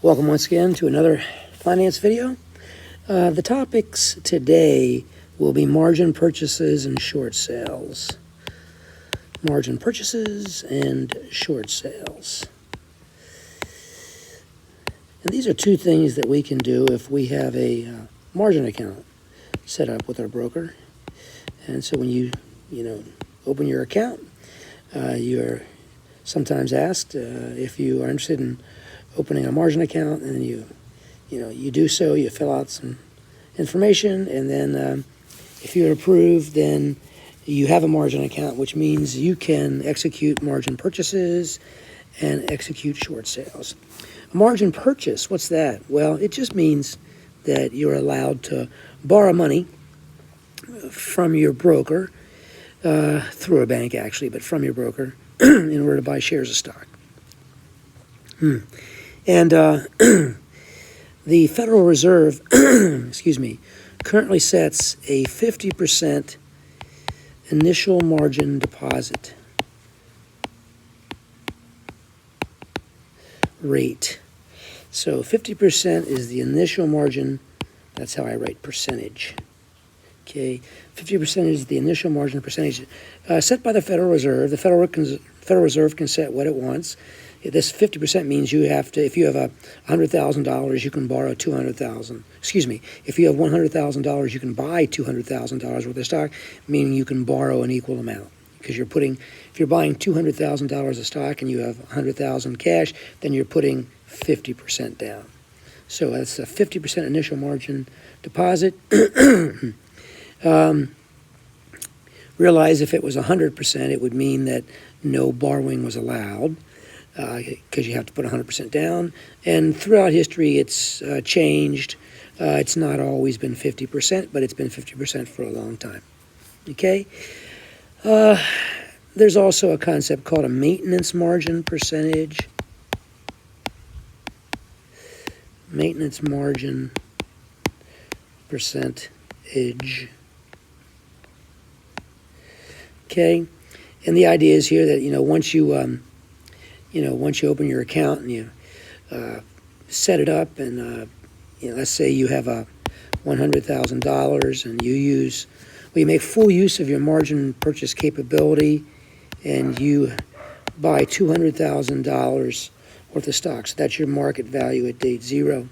Welcome once again to another finance video. The topics today will be margin purchases and short sales. Margin purchases and short sales. And these are two things that we can do if we have a margin account set up with our broker. And so when you open your account, you're sometimes asked if you are interested in opening a margin account, and you do so. You fill out some information, and then if you're approved, then you have a margin account, which means you can execute margin purchases and execute short sales. A margin purchase, what's that? Well, it just means that you're allowed to borrow money from your broker, through a bank actually, but from your broker, in order to buy shares of stock. And the Federal Reserve, currently sets a 50% initial margin deposit rate. So 50% is the initial margin. That's how I write percentage. Okay, 50% is the initial margin percentage set by the Federal Reserve. The Federal Reserve can set what it wants. This 50% means you have to, if you have $100,000, you can borrow $200,000. If you have $100,000, you can buy $200,000 worth of stock, meaning you can borrow an equal amount. Because if you're buying $200,000 of stock and you have $100,000 cash, then you're putting 50% down. So that's a 50% initial margin deposit. Realize if it was 100%, it would mean that no borrowing was allowed, because you have to put 100% down. And throughout history, it's changed. It's not always been 50%, but it's been 50% for a long time. Okay? There's also a concept called a maintenance margin percentage. Maintenance margin percentage. Okay? And the idea is here that, once you open your account and you set it up, and let's say you have a $100,000 and you make full use of your margin purchase capability, and you buy $200,000 worth of stock. So that's your market value at date zero.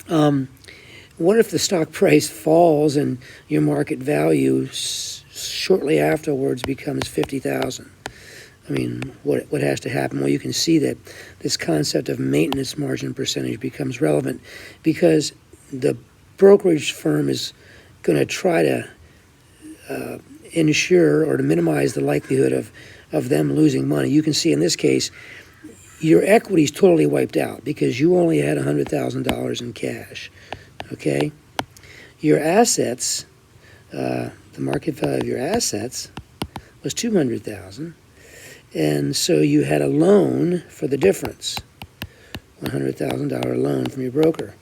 What if the stock price falls and your market value shortly afterwards becomes $50,000? I mean, what has to happen? Well, you can see that this concept of maintenance margin percentage becomes relevant, because the brokerage firm is going to try to ensure or to minimize the likelihood of them losing money. You can see in this case, your equity is totally wiped out because you only had $100,000 in cash. Okay? Your assets, the market value of your assets was $200,000. And so you had a loan for the difference, $100,000 loan from your broker.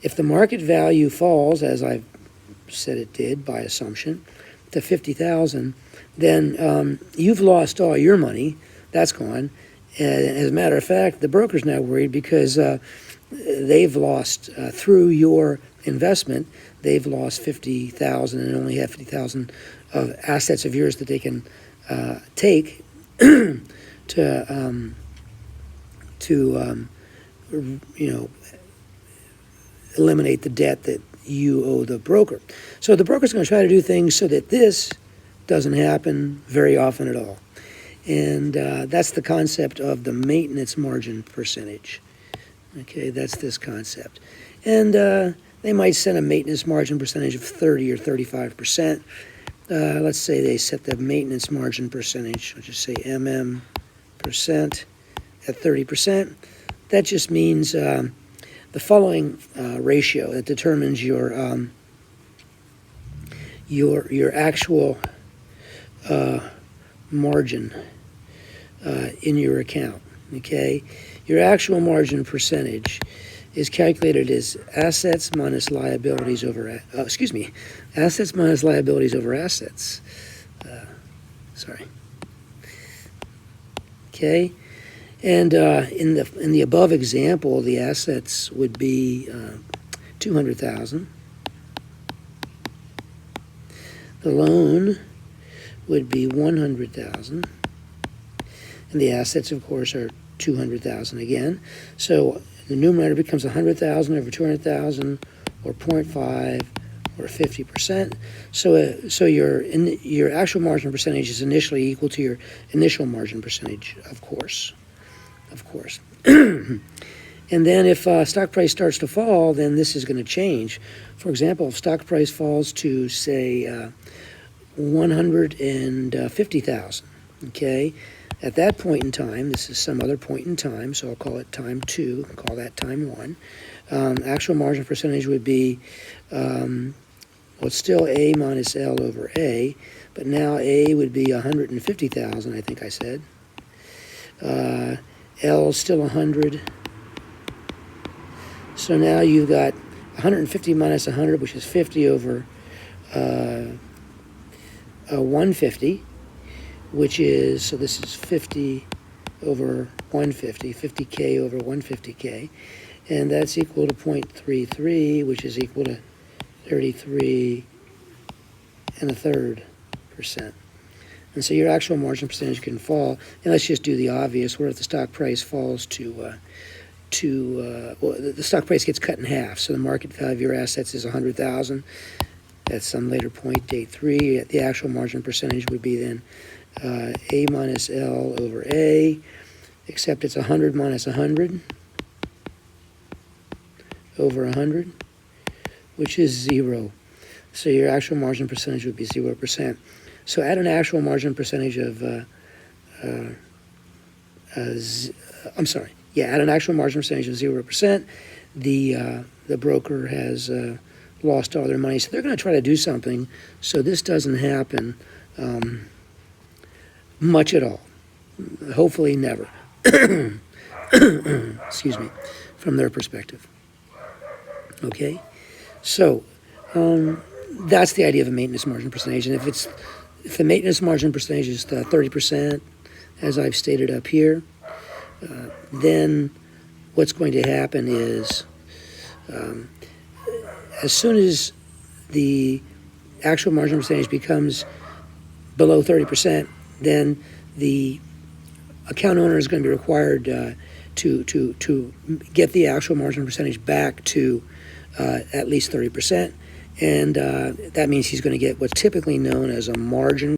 If the market value falls, as I've said it did by assumption, to $50,000, then you've lost all your money. That's gone. And as a matter of fact, the broker's now worried because they've lost, through your investment, they've lost $50,000 and only have $50,000 of assets of yours that they can take to eliminate the debt that you owe the broker. So the broker's going to try to do things so that this doesn't happen very often at all. And that's the concept of the maintenance margin percentage. Okay, that's this concept. And they might set a maintenance margin percentage of 30 or 35%. Let's say they set the maintenance margin percentage, let's just say MM percent at 30%. That just means the following ratio that determines your actual margin in your account. Okay, your actual margin percentage is calculated as assets minus liabilities over assets minus liabilities over assets. Okay, And in the above example, the assets would be 200,000. The loan would be 100,000, and the assets, of course, are 200,000 again. So the numerator becomes 100,000 over 200,000, or 0.5, or 50%. So your actual margin percentage is initially equal to your initial margin percentage, of course. And then if stock price starts to fall, then this is going to change. For example, if stock price falls to, say, 150,000, okay? At that point in time, this is some other point in time, so I'll call it time 2, call that time 1. Actual margin percentage would be, well, it's still A minus L over A, but now A would be 150,000, I think I said. L is still 100. So now you've got 150 minus 100, which is 50 over 150, which is, so this is 50 over 150, 50K over 150K, and that's equal to 0.33, which is equal to 33 and a third %. And so your actual margin percentage can fall, and let's just do the obvious, where if the stock price falls to well, the stock price gets cut in half, so the market value of your assets is 100,000. At some later point, date 3, the actual margin percentage would be then A minus L over A, except it's 100 minus 100 over 100, which is 0. So your actual margin percentage would be 0%. So at an actual margin percentage of, at an actual margin percentage of 0%, the broker has lost all their money. So they're going to try to do something so this doesn't happen much at all. Hopefully never. Excuse me, from their perspective. Okay? So that's the idea of a maintenance margin percentage. And if the maintenance margin percentage is 30%, as I've stated up here, then what's going to happen is as soon as the actual margin percentage becomes below 30%, then the account owner is going to be required to get the actual margin percentage back to at least 30%, and that means he's going to get what's typically known as a margin